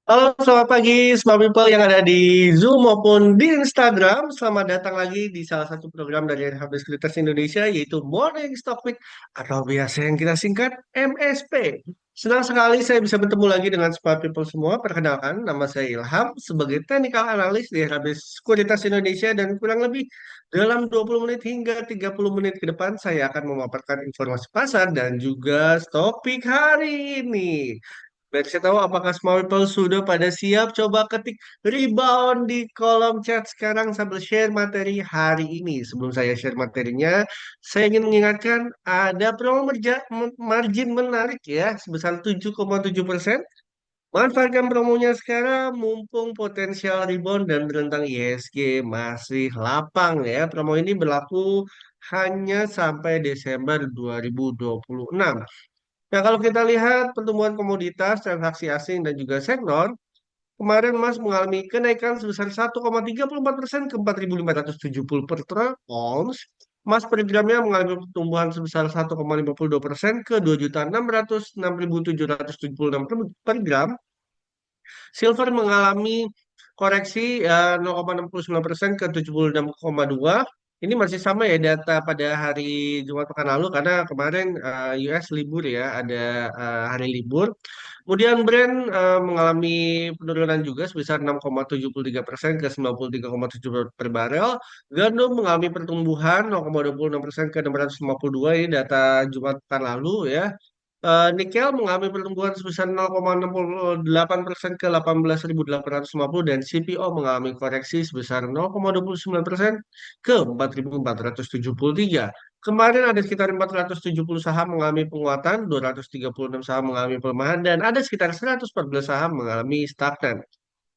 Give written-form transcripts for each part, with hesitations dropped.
Halo, selamat pagi semua people yang ada di Zoom maupun di Instagram. Selamat datang lagi di salah satu program dari Hub Sekuritas Indonesia, yaitu Morning Stock Pick atau biasa yang kita singkat MSP. Senang sekali saya bisa bertemu lagi dengan semua people semua. Perkenalkan, nama saya Ilham sebagai Technical Analyst di Hub Sekuritas Indonesia, dan kurang lebih dalam 20 menit hingga 30 menit ke depan saya akan memaparkan informasi pasar dan juga topik hari ini. Biar saya tahu apakah semua people sudah pada siap. Coba ketik rebound di kolom chat sekarang sambil share materi hari ini. Sebelum saya share materinya, saya ingin mengingatkan ada promo margin menarik ya sebesar 7,7%. Manfaatkan promonya sekarang mumpung potensial rebound dan rentang ISG masih lapang ya. Promo ini berlaku hanya sampai Desember 2026. Nah, kalau kita lihat pertumbuhan komoditas, transaksi asing, dan juga sektor, kemarin emas mengalami kenaikan sebesar 1,34% ke 4.570 per ons. Emas per gramnya mengalami pertumbuhan sebesar 1,52% ke 2.606.776 per gram. Silver mengalami koreksi 0,69% ke 76,2. Ini masih sama ya data pada hari Jumat pekan lalu karena kemarin US libur ya, ada hari libur. Kemudian Brent mengalami penurunan juga sebesar 6,73% ke 93,7 per barel. Gandum mengalami pertumbuhan 0,26% ke 652, ini data Jumat pekan lalu ya. Nikel mengalami pertumbuhan sebesar 0,68% ke 18.850, dan CPO mengalami koreksi sebesar 0,29% ke 4.473. Kemarin ada sekitar 470 saham mengalami penguatan, 236 saham mengalami pelemahan, dan ada sekitar 114 saham mengalami stagnan.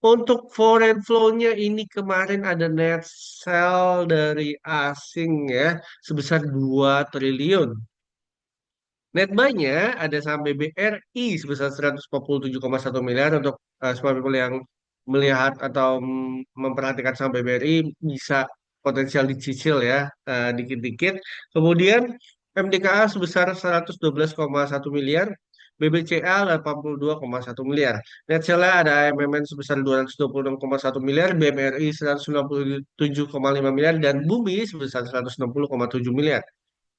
Untuk foreign flow-nya ini kemarin ada net sell dari asing ya sebesar 2 triliun. Netbuy-nya ada saham BBRI sebesar 147,1 miliar. Untuk semua people yang melihat atau memperhatikan saham BBRI bisa potensial dicicil ya dikit-dikit. Kemudian MDKA sebesar 112,1 miliar, BBCA 82,1 miliar. Net sale ada AMMN sebesar 226,1 miliar, BMRI 197,5 miliar, dan Bumi sebesar 160,7 miliar.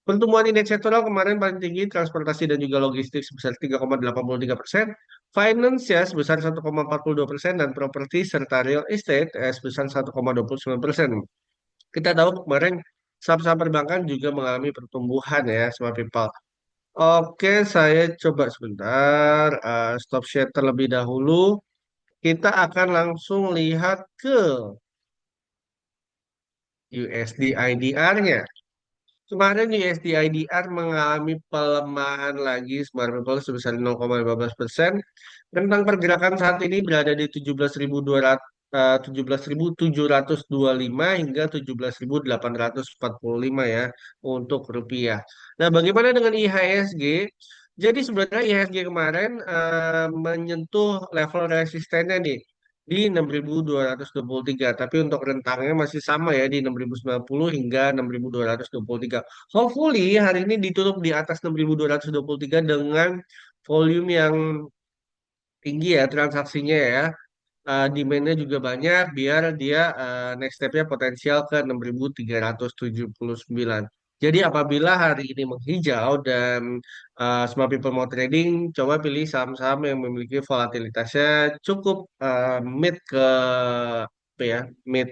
Pertumbuhan indeks sektoral kemarin paling tinggi transportasi dan juga logistik sebesar 3,83%, finance ya sebesar 1,42%, dan properti serta real estate sebesar 1,29%. Kita tahu kemarin saham-saham perbankan juga mengalami pertumbuhan ya, semua people. Oke, saya coba sebentar stop share terlebih dahulu. Kita akan langsung lihat ke USD IDR-nya. Kemarin USD IDR mengalami pelemahan lagi smart people sebesar 0,15%. Tentang pergerakan saat ini berada di 17.200, 17.725 hingga 17.845 ya untuk rupiah. Nah, bagaimana dengan IHSG? Jadi sebenarnya IHSG kemarin menyentuh level resistennya nih di 6.223, tapi untuk rentangnya masih sama ya di 6.090 hingga 6.223. Hopefully hari ini ditutup di atas 6.223 dengan volume yang tinggi ya transaksinya ya. Demand-nya juga banyak biar dia next step-nya potensial ke 6.379. Jadi apabila hari ini menghijau dan semua people mau trading, coba pilih saham-saham yang memiliki volatilitasnya cukup mid ke apa ya, mid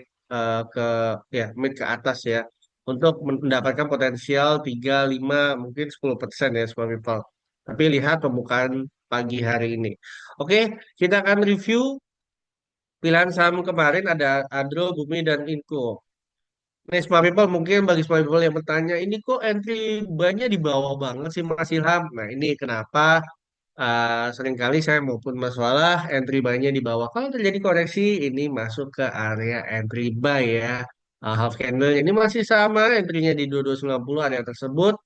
ke ya mid ke atas ya untuk mendapatkan potensial 3 5 mungkin 10% ya semua people. Tapi lihat pembukaan pagi hari ini. Oke, kita akan review pilihan saham kemarin ada Adro, Bumi, dan Inco. Nih, smart people mungkin bagi smart people yang bertanya, ini kok entry banyak di bawah banget sih Mas Ilham? Nah, ini kenapa seringkali saya maupun Mas Walah entry banyak di bawah. Kalau terjadi koreksi, ini masuk ke area entry buy ya. Half candle ini masih sama, entry-nya di 2290 area tersebut.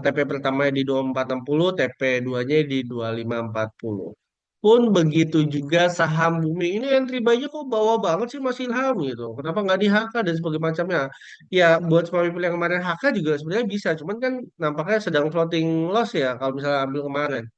TP pertamanya di 2460, TP 2-nya di 2540. Pun begitu juga saham Bumi ini entry buy-nya kok bawah banget sih Mas Ilham gitu. Kenapa nggak di HK dan sebagainya macamnya? Ya buat semua people yang kemarin HK juga sebenarnya bisa, cuman kan nampaknya sedang floating loss ya kalau misalnya ambil kemarin.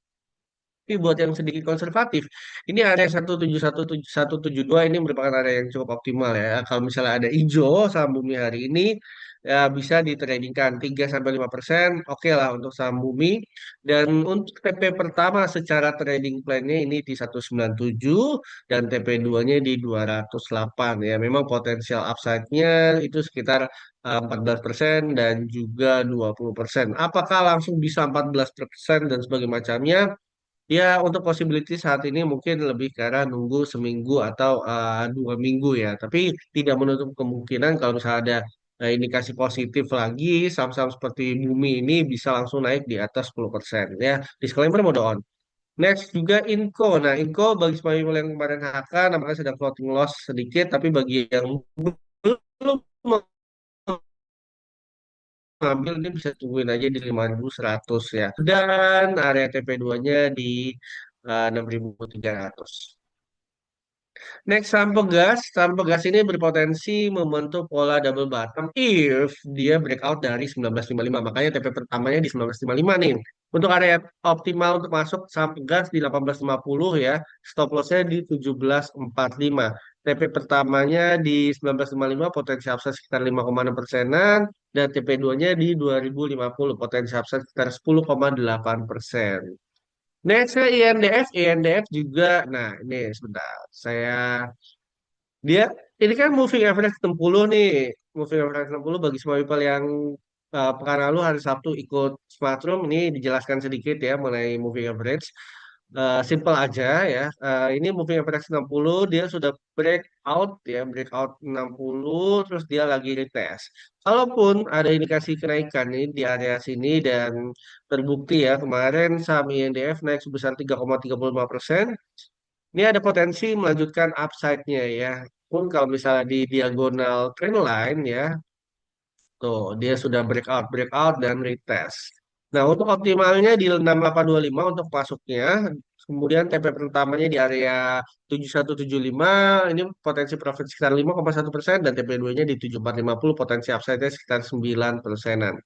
Tapi buat yang sedikit konservatif, ini area 1717172 ini merupakan area yang cukup optimal ya. Kalau misalnya ada hijau saham bumi hari ini, ya bisa ditradingkan 3 sampai 5%, oke lah untuk saham bumi. Dan untuk TP pertama secara trading plan-nya ini di 197 dan TP2-nya di 208 ya. Memang potensial upside-nya itu sekitar 14% dan juga 20%. Apakah langsung bisa 14% dan sebagainya macamnya? Ya, untuk possibility saat ini mungkin lebih ke arah nunggu seminggu atau 2 minggu ya. Tapi tidak menutup kemungkinan kalau misalnya ada indikasi positif lagi, saham-saham seperti Bumi ini bisa langsung naik di atas 10% ya. Disclaimer mode on. Next juga Inco. Nah, Inco bagi sebagian yang kemarin HK, namanya sedang floating loss sedikit, tapi bagi yang belum mengambil ini bisa tungguin aja di 5.100 ya. Dan area TP2-nya di 6.300. Next, saham pegas ini berpotensi membentuk pola double bottom if dia breakout dari 1955. Makanya TP pertamanya di 1955 nih. Untuk area optimal untuk masuk saham pegas di 1850 ya. Stop loss-nya di 1745. TP pertamanya di 1955 potensi upside sekitar 5,6%-an dan TP2-nya di 2050 potensi upside sekitar 10,8%. Next ke INDF, INDF juga. Nah, ini sebentar. Dia ini kan moving average 60 nih. Moving average 60 bagi semua people yang pekan lalu hari Sabtu ikut Smart Room ini dijelaskan sedikit ya mengenai moving average. Simple aja ya. Ini moving average 60 dia sudah breakout ya, breakout 60 terus dia lagi retest. Kalaupun ada indikasi kenaikan ini di area sini dan terbukti ya kemarin saham INDF naik sebesar 3,35%. Ini ada potensi melanjutkan upside-nya ya. Pun kalau misalnya di diagonal trendline ya, tuh dia sudah breakout dan retest. Nah, untuk optimalnya di 6825 untuk masuknya, kemudian TP pertamanya di area 7175, ini potensi profit sekitar 5,1% dan TP2-nya di 7450, potensi upside-nya sekitar 9%-an.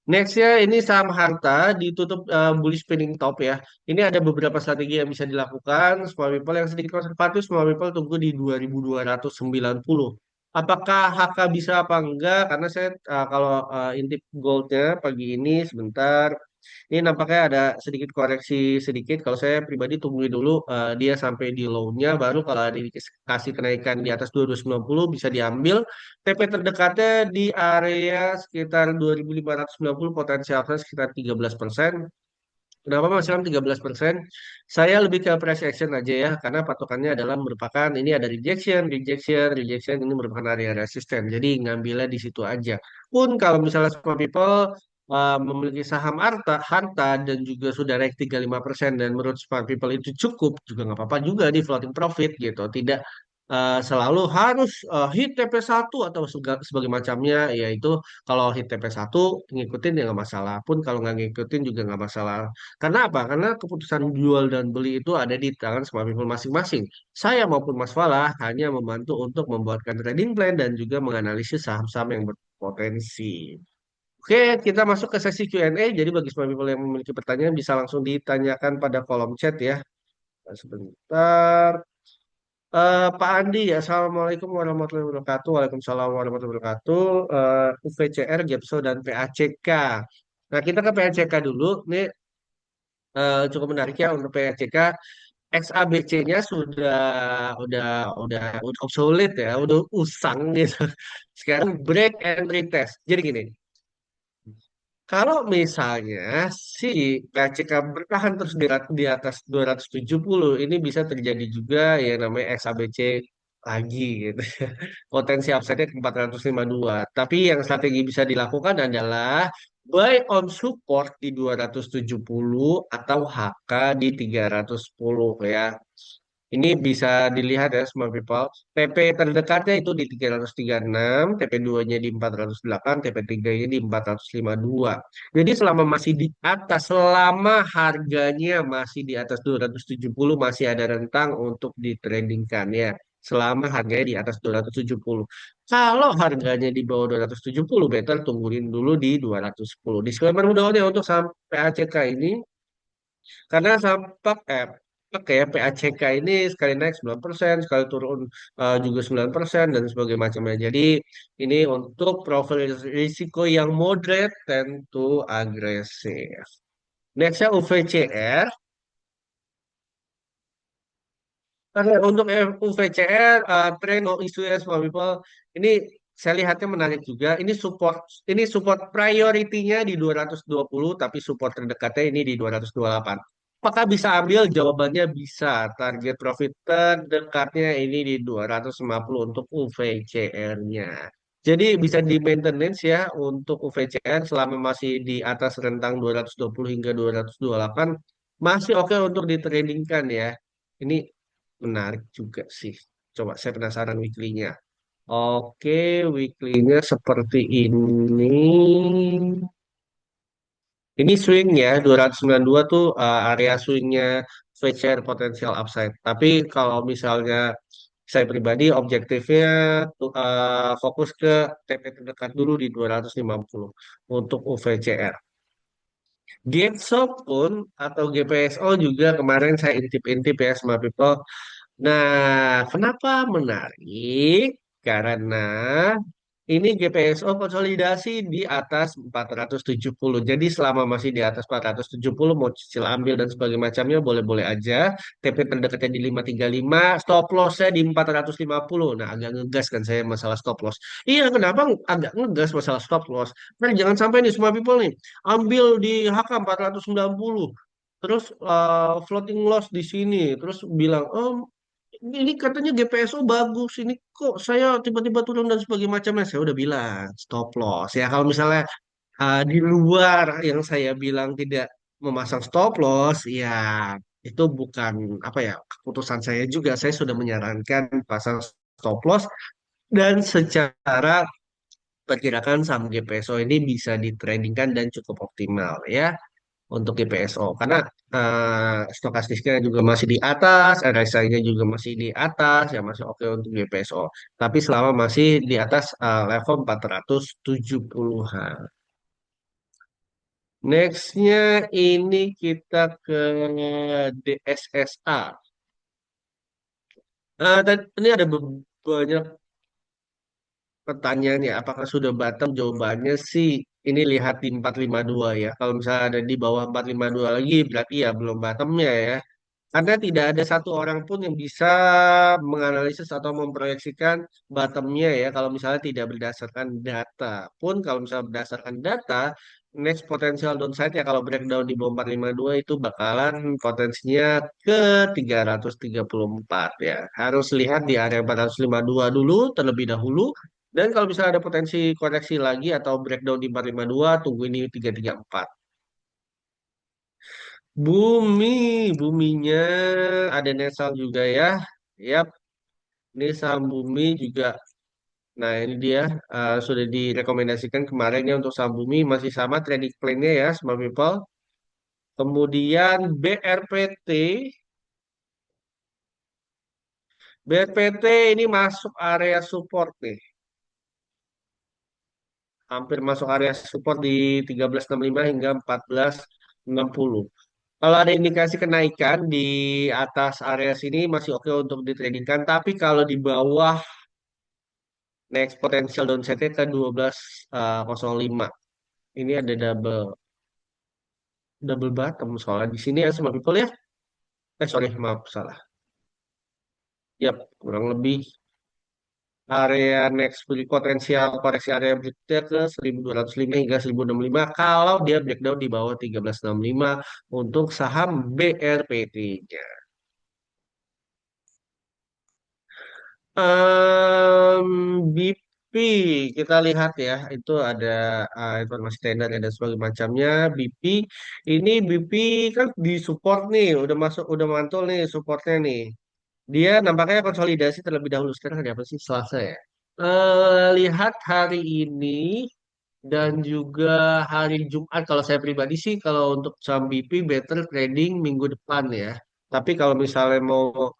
Next ya, ini saham harta ditutup bullish pinning top ya. Ini ada beberapa strategi yang bisa dilakukan. Small people yang sedikit konservatif, small people tunggu di 2290. Apakah HK bisa apa enggak? Karena saya kalau intip goldnya pagi ini sebentar, ini nampaknya ada sedikit koreksi sedikit. Kalau saya pribadi tungguin dulu dia sampai di low-nya, baru kalau ada dikasih kenaikan di atas 290 bisa diambil. TP terdekatnya di area sekitar 2590 potensi upside sekitar 13%. Kenapa Mas Ilham 13%? Saya lebih ke price action aja ya, karena patokannya adalah merupakan ini ada rejection ini merupakan area resisten. Jadi ngambilnya di situ aja. Pun kalau misalnya semua people memiliki saham harta dan juga sudah naik 35% dan menurut smart people itu cukup, juga nggak apa-apa juga di floating profit gitu. Tidak selalu harus hit TP1 atau sebagai macamnya, yaitu kalau hit TP1 ngikutin ya nggak masalah. Pun kalau nggak ngikutin juga nggak masalah. Karena apa? Karena keputusan jual dan beli itu ada di tangan semua people masing-masing. Saya maupun Mas Falah hanya membantu untuk membuatkan trading plan dan juga menganalisis saham-saham yang berpotensi. Oke, kita masuk ke sesi Q&A. Jadi bagi semua people yang memiliki pertanyaan bisa langsung ditanyakan pada kolom chat ya. Sebentar. Pak Andi, Assalamualaikum warahmatullahi wabarakatuh. Waalaikumsalam warahmatullahi wabarakatuh. UVCR, Gepso, dan PACK. Nah, kita ke PACK dulu. Ini cukup menarik ya untuk PACK. XABC-nya udah obsolete ya, udah usang gitu. Sekarang break and retest. Jadi gini, kalau misalnya si PACK bertahan terus di atas 270, ini bisa terjadi juga yang namanya XABC lagi gitu. Potensi upside-nya ke 452. Tapi yang strategi bisa dilakukan adalah buy on support di 270 atau HK di 310 ya. Ini bisa dilihat ya semua people. TP terdekatnya itu di 336, TP2-nya di 408, TP3-nya di 452. Jadi selama masih di atas, selama harganya masih di atas 270 masih ada rentang untuk ditradingkan ya. Selama harganya di atas 270. Kalau harganya di bawah 270, better tungguin dulu di 210. Disclaimer mudah untuk sampai ACK ini Karena sampak pakai PACK ini sekali naik 9%, sekali turun juga 9% dan sebagainya macamnya. Jadi ini untuk profil risiko yang moderate tentu agresif. Nextnya UVCR. Oke, untuk UVCR, trend or isu as for people, ini saya lihatnya menarik juga. Ini support priority-nya di 220, tapi support terdekatnya ini di 228. Apakah bisa ambil? Jawabannya bisa. Target profit terdekatnya ini di 250 untuk UVCR-nya. Jadi bisa di maintenance ya untuk UVCR selama masih di atas rentang 220 hingga 228 masih oke untuk ditradingkan ya. Ini menarik juga sih. Coba saya penasaran weekly-nya. Oke, weekly-nya seperti ini. Ini swing ya, 292 tuh area swingnya share potential upside. Tapi kalau misalnya saya pribadi objektifnya fokus ke TP terdekat dulu di 250 untuk UVCR. GameStop pun atau GPSO juga kemarin saya intip-intip ya sama people. Nah, kenapa menarik? Karena ini GPSO konsolidasi di atas 470. Jadi selama masih di atas 470 mau cicil ambil dan sebagainya macamnya boleh-boleh aja. TP terdekatnya di 535, stop loss-nya di 450. Nah, agak ngegas kan saya masalah stop loss. Iya, kenapa agak ngegas masalah stop loss? Nah, jangan sampai nih semua people nih ambil di HK 490. Terus floating loss di sini, terus bilang, oh ini katanya GPSO bagus, ini kok saya tiba-tiba turun dan sebagainya macamnya. Saya udah bilang stop loss. Ya kalau misalnya di luar yang saya bilang tidak memasang stop loss, ya itu bukan apa ya keputusan saya juga. Saya sudah menyarankan pasang stop loss dan secara perkirakan saham GPSO ini bisa ditradingkan dan cukup optimal ya untuk GPSO karena stokastiknya juga masih di atas, RSI-nya juga masih di atas, ya masih oke untuk GPSO. Tapi selama masih di atas level 470-an. Nextnya ini kita ke DSSA. Ini ada banyak pertanyaan ya, apakah sudah bottom? Jawabannya sih ini lihat di 452 ya. Kalau misalnya ada di bawah 452 lagi berarti ya belum bottomnya ya. Karena tidak ada satu orang pun yang bisa menganalisis atau memproyeksikan bottomnya ya kalau misalnya tidak berdasarkan data. Pun kalau misalnya berdasarkan data, next potential downside ya kalau breakdown di bawah 452 itu bakalan potensinya ke 334 ya. Harus lihat di area 452 dulu terlebih dahulu. Dan kalau misalnya ada potensi koreksi lagi atau breakdown di 452, tunggu ini 334. Bumi, buminya ada Nesal juga ya. Yap, ini saham bumi juga. Nah, ini dia sudah direkomendasikan kemarin ya untuk saham bumi masih sama trading plan-nya ya, smart people. Kemudian BRPT, BRPT ini masuk area support nih. Hampir masuk area support di 1365 hingga 1460. Kalau ada indikasi kenaikan di atas area sini masih oke untuk ditradingkan, tapi kalau di bawah next potential downside-nya ke 1205. Ini ada double bottom soalnya di sini ya sama people ya. Sorry, maaf salah. Yap, kurang lebih area next potensial koreksi area berikutnya ke 1205 hingga 1065 kalau dia breakdown di bawah 1365 untuk saham BRPT-nya. BP kita lihat ya itu ada informasi tender dan sebagainya macamnya. BP ini BP kan di support nih udah masuk udah mantul nih supportnya nih. Dia nampaknya konsolidasi terlebih dahulu. Sekarang hari apa sih? Selasa ya. Lihat hari ini dan juga hari Jumat kalau saya pribadi sih kalau untuk saham BP better trading minggu depan ya. Tapi kalau misalnya mau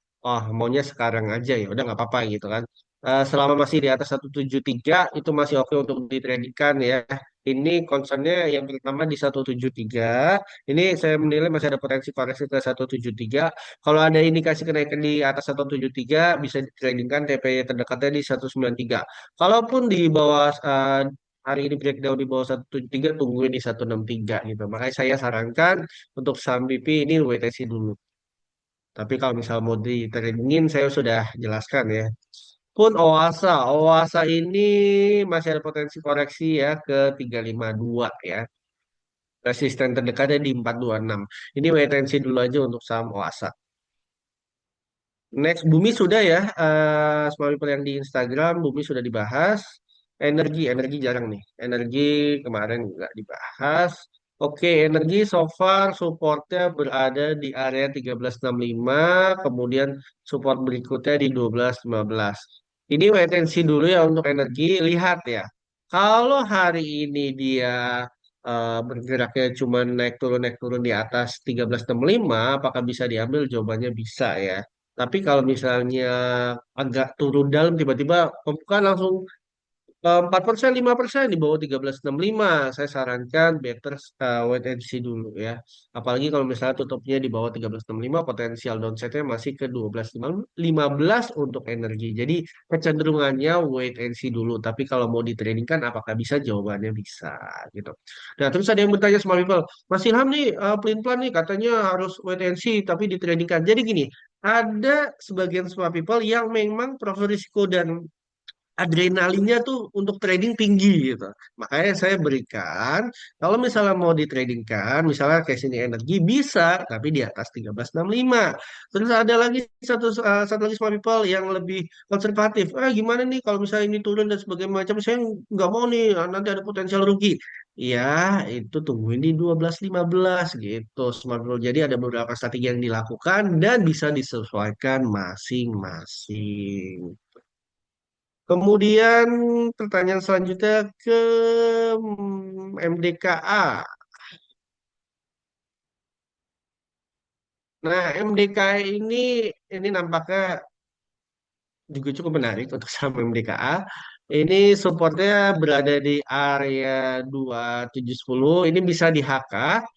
maunya sekarang aja ya udah nggak apa-apa gitu kan. selama masih di atas 173 itu masih oke untuk ditradingkan ya. Ini concernnya yang pertama di 173. Ini saya menilai masih ada potensi koreksi ke 173. Kalau ada indikasi kenaikan di atas 173 bisa ditradingkan TP terdekatnya di 193. Kalaupun di bawah hari ini breakdown di bawah 173 tungguin di 163 gitu. Makanya saya sarankan untuk saham BP ini wait and see dulu. Tapi kalau misal mau ditradingin saya sudah jelaskan ya. Pun Oasa ini masih ada potensi koreksi ya ke 352 ya. Resisten terdekatnya di 426. Ini wait and see dulu aja untuk saham Oasa. Next, Bumi sudah ya. Small People yang di Instagram, Bumi sudah dibahas. Energi jarang nih. Energi kemarin nggak dibahas. Oke, energi so far supportnya berada di area 1365, kemudian support berikutnya di 1215. Ini wait and see dulu ya untuk energi. Lihat ya, kalau hari ini dia bergeraknya cuma naik turun di atas 1365, apakah bisa diambil? Jawabannya bisa ya. Tapi kalau misalnya agak turun dalam tiba-tiba pembukaan langsung 4%, 5% di bawah 1365, saya sarankan better wait and see dulu ya. Apalagi kalau misalnya tutupnya di bawah 1365, potensial downside-nya masih ke 1215 untuk energi. Jadi kecenderungannya wait and see dulu. Tapi kalau mau di trading kan apakah bisa? Jawabannya bisa gitu. Nah, terus ada yang bertanya sama people, Mas Ilham nih pelin-pelan nih katanya harus wait and see tapi di trading kan. Jadi gini, ada sebagian smart people yang memang profil risiko dan adrenalinnya tuh untuk trading tinggi gitu. Makanya saya berikan, kalau misalnya mau ditradingkan, misalnya kayak sini energi bisa, tapi di atas 1365. Terus ada lagi satu lagi smart people yang lebih konservatif. Gimana nih kalau misalnya ini turun dan sebagainya macam, saya nggak mau nih, nanti ada potensial rugi. Ya, itu tungguin di 1215 gitu, smart people. Jadi ada beberapa strategi yang dilakukan dan bisa disesuaikan masing-masing. Kemudian pertanyaan selanjutnya ke MDKA. Nah, MDKA ini nampaknya juga cukup menarik untuk saham MDKA. Ini supportnya berada di area 2710. Ini bisa di HK,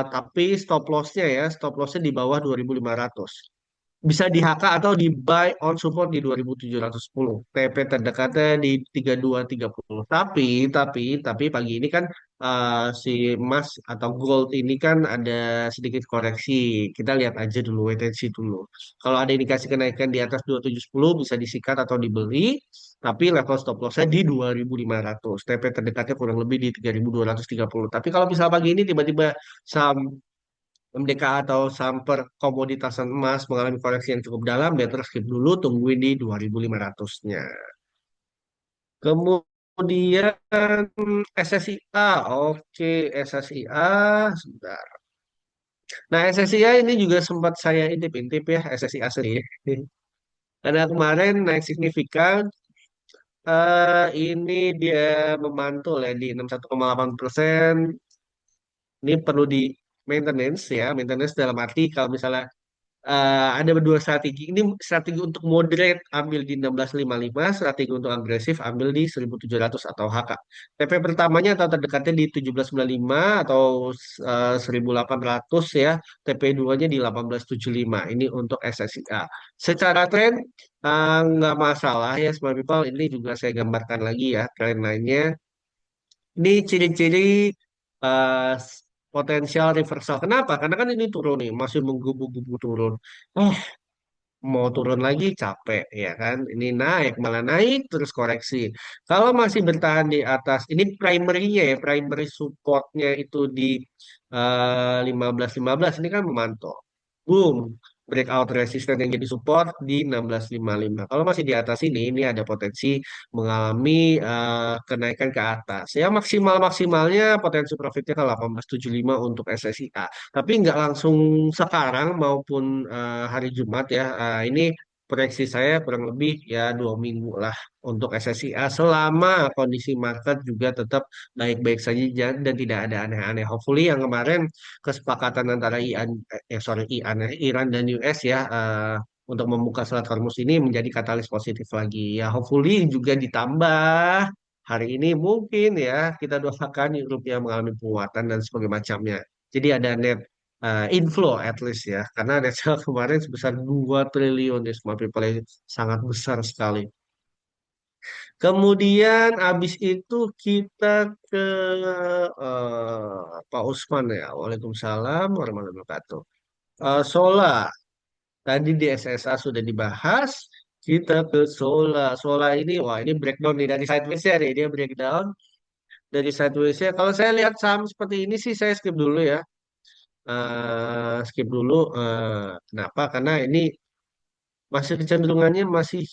tapi stop lossnya di bawah 2500. Bisa di HK atau di buy on support di 2710. TP terdekatnya di 3230. Tapi pagi ini kan si emas atau gold ini kan ada sedikit koreksi. Kita lihat aja dulu, wait and see dulu. Kalau ada indikasi kenaikan di atas 2710 bisa disikat atau dibeli. Tapi level stop loss-nya di 2500. TP terdekatnya kurang lebih di 3230. Tapi kalau misal pagi ini tiba-tiba saham MDK atau saham komoditasan emas mengalami koreksi yang cukup dalam, better skip dulu, tungguin di 2500-nya. Kemudian SSIA, oke SSIA, sebentar. Nah SSIA ini juga sempat saya intip-intip ya SSIA sendiri. Karena kemarin naik signifikan, ini dia memantul ya di 61,8%. Ini perlu di maintenance ya, maintenance dalam arti kalau misalnya ada dua strategi. Ini strategi untuk moderate ambil di 1655, strategi untuk agresif ambil di 1700 atau HK. TP pertamanya atau terdekatnya di 1795 atau 1800 ya. TP 2-nya di 1875. Ini untuk SSIA. Secara tren nggak masalah ya smart people. Ini juga saya gambarkan lagi ya tren lainnya. Ini ciri-ciri eh, potensial reversal. Kenapa? Karena kan ini turun nih, masih menggubu-gubu turun. Eh, mau turun lagi capek ya kan. Ini naik, malah naik terus koreksi. Kalau masih bertahan di atas, ini primary-nya ya, primary supportnya itu di 1515 ini kan memantau. Boom, breakout resistance yang jadi support di 1655. Kalau masih di atas ini ada potensi mengalami kenaikan ke atas. Ya maksimalnya potensi profitnya ke 1875 untuk SSIA. Tapi nggak langsung sekarang maupun hari Jumat ya. Ini proyeksi saya kurang lebih ya 2 minggu lah untuk SSIA selama kondisi market juga tetap baik-baik saja dan tidak ada aneh-aneh. Hopefully yang kemarin kesepakatan antara Iran dan US ya untuk membuka Selat Hormuz ini menjadi katalis positif lagi. Ya, hopefully juga ditambah hari ini mungkin ya kita doakan rupiah mengalami penguatan dan sebagainya macamnya. Jadi ada net inflow at least ya, karena net sale kemarin sebesar 2 triliun ya, semua people sangat besar sekali. Kemudian habis itu kita ke Pak Usman ya. Waalaikumsalam warahmatullahi wabarakatuh. Sola, tadi di SSA sudah dibahas. Kita ke Sola. Sola ini, wah ini breakdown nih dari sideways-nya nih. Dia breakdown dari sideways-nya. Kalau saya lihat saham seperti ini sih saya skip dulu ya. Skip dulu. Kenapa? Karena ini masih kecenderungannya masih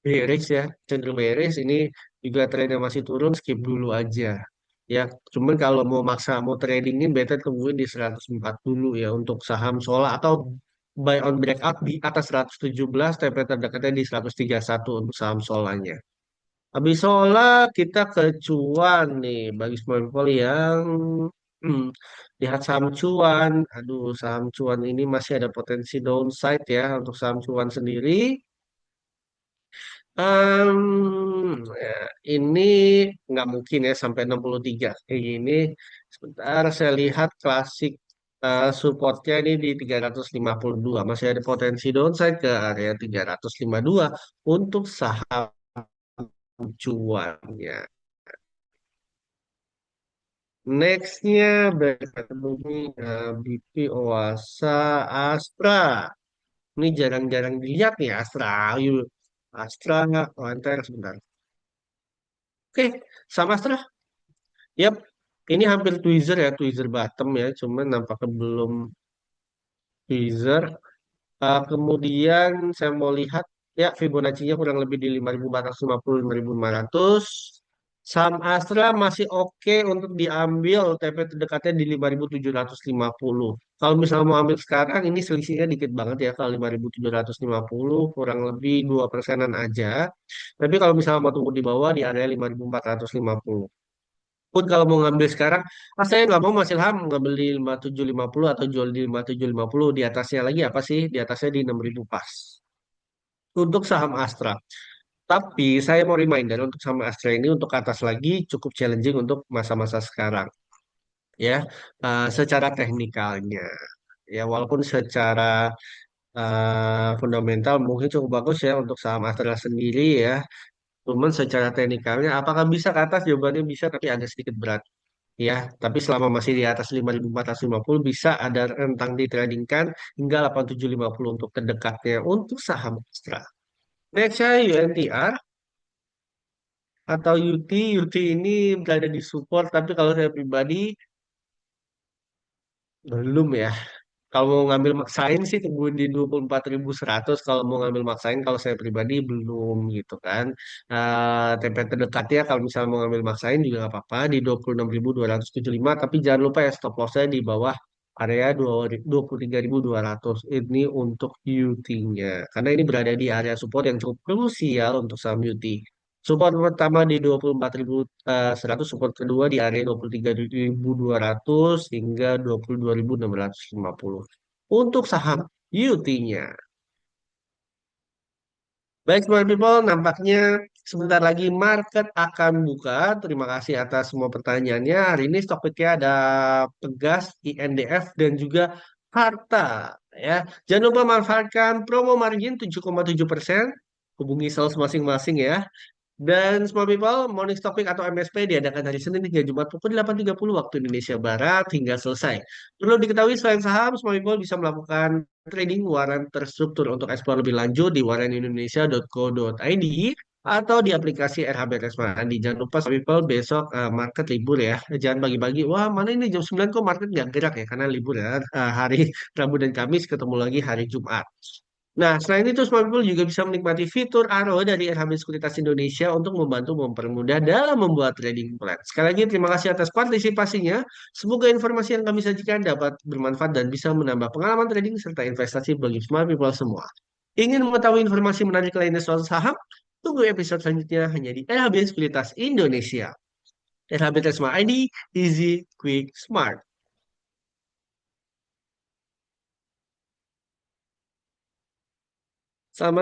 bearish ya, cenderung bearish. Ini juga trennya masih turun, skip dulu aja. Ya, cuman kalau mau maksa mau tradingin, better tungguin di 104 dulu ya untuk saham Sola atau buy on breakout di atas 117, TP terdekatnya di 131 untuk saham Solanya. Habis Sola kita ke cuan nih bagi small people yang hmm, lihat saham cuan. Aduh, saham cuan ini masih ada potensi downside ya untuk saham cuan sendiri. Ya, ini nggak mungkin ya sampai 63 kayak gini. Sebentar saya lihat klasik supportnya ini di 352. Masih ada potensi downside ke area 352 untuk saham cuannya. Nextnya Bumi, BP, Oasa, Astra. Ini jarang-jarang dilihat nih Astra. Yuk, Astra, oh, ntar sebentar. Oke, sama Astra. Yap, ini hampir tweezer ya, tweezer bottom ya, cuman nampaknya belum tweezer. Kemudian saya mau lihat ya Fibonacci-nya kurang lebih di 5.450, 5.500. Saham Astra masih oke untuk diambil, TP terdekatnya di 5.750. Kalau misalnya mau ambil sekarang, ini selisihnya dikit banget ya, kalau 5.750 kurang lebih 2%-an aja. Tapi kalau misalnya mau tunggu di bawah di area 5.450 pun kalau mau ngambil sekarang, saya nggak mau Mas Ilham ngambil di 5750 atau jual di 5750 di atasnya lagi apa sih? Di atasnya di 6.000 pas. Untuk saham Astra. Tapi saya mau reminder untuk saham Astra ini untuk ke atas lagi cukup challenging untuk masa-masa sekarang. Ya, secara teknikalnya. Ya, walaupun secara fundamental mungkin cukup bagus ya untuk saham Astra sendiri ya. Cuman secara teknikalnya apakah bisa ke atas? Jawabannya bisa tapi agak sedikit berat. Ya, tapi selama masih di atas 5.450 bisa ada rentang ditradingkan hingga 8.750 untuk terdekatnya untuk saham Astra. Next saya UNTR atau UT. UT ini berada di support, tapi kalau saya pribadi belum ya. Kalau mau ngambil maksain sih tungguin di 24.100. Kalau mau ngambil maksain kalau saya pribadi belum gitu kan. TP terdekatnya kalau misalnya mau ngambil maksain juga nggak apa-apa di 26.275. Tapi jangan lupa ya stop lossnya di bawah area 23.200. Ini untuk UT-nya. Karena ini berada di area support yang cukup krusial untuk saham UT. Support pertama di 24.100, support kedua di area 23.200 hingga 22.650 untuk saham UT-nya. Baik, smart people, nampaknya sebentar lagi market akan buka. Terima kasih atas semua pertanyaannya. Hari ini Stockpicnya ada Pegas, INDF, dan juga Harta. Ya, jangan lupa manfaatkan promo margin 7,7%. Hubungi sales masing-masing ya. Dan Small People, Morning Stock Pick atau MSP diadakan hari Senin hingga Jumat pukul 8.30 waktu Indonesia Barat hingga selesai. Perlu diketahui selain saham, Small People bisa melakukan trading waran terstruktur untuk ekspor lebih lanjut di waranindonesia.co.id atau di aplikasi RHB Resmadi. Jangan lupa Small People besok market libur ya. Jangan bagi-bagi, wah mana ini jam 9 kok market nggak gerak ya karena libur ya. Hari Rabu dan Kamis ketemu lagi hari Jumat. Nah, selain itu, Smart People juga bisa menikmati fitur Aro dari RHB Sekuritas Indonesia untuk membantu mempermudah dalam membuat trading plan. Sekali lagi, terima kasih atas partisipasinya. Semoga informasi yang kami sajikan dapat bermanfaat dan bisa menambah pengalaman trading serta investasi bagi Smart People semua. Ingin mengetahui informasi menarik lainnya soal saham? Tunggu episode selanjutnya hanya di RHB Sekuritas Indonesia. RHB Smart ID, easy, quick, smart.